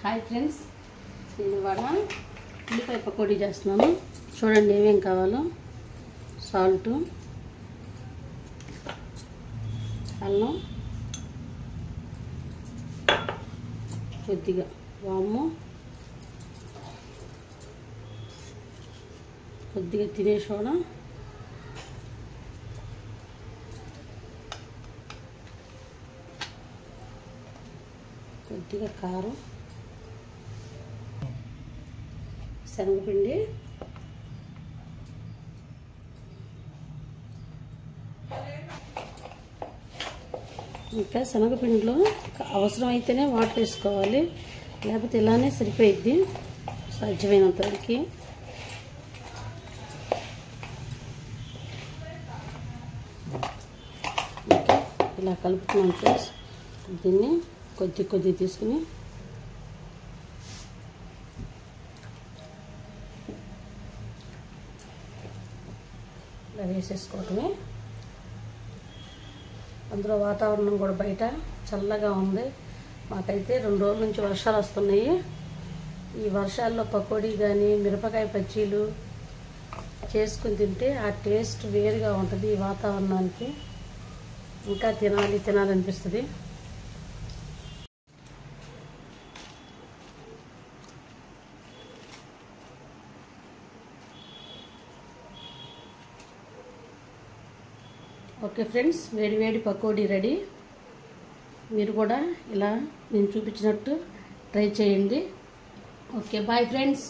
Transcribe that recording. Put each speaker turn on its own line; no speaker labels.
Hi friends, నేను ఇవాళ ఉల్లిపాయ పకోడీ చేస్తున్నాను. చూడండి ఏమేం కావాలో. సాల్ట్, అల్లం, కొద్దిగా వాము, కొద్దిగా తినే సోడా, కొద్దిగా కారం, శనగపిండి, ఇంకా శనగపిండిలో అవసరమైతేనే వాటర్ వేసుకోవాలి, లేకపోతే ఇలానే సరిపోయిద్ది సాధ్యమైనంత వరకు. ఇలా కలుపుతున్నాం ఫ్రెండ్స్. దీన్ని కొద్ది తీసుకుని ఇలా వేసేసుకోవటమే. అందులో వాతావరణం కూడా బయట చల్లగా ఉంది. మాకైతే 2 రోజుల నుంచి వర్షాలు వస్తున్నాయి. ఈ వర్షాల్లో పకోడీ కానీ మిరపకాయ బజ్జీలు చేసుకుని తింటే ఆ టేస్ట్ వేరుగా ఉంటుంది. ఈ వాతావరణానికి ఇంకా తినాలనిపిస్తుంది. ఓకే ఫ్రెండ్స్, వేడి పకోడీ రెడీ. మీరు కూడా ఇలా నేను చూపించినట్టు ట్రై చేయండి. Okay, bye friends.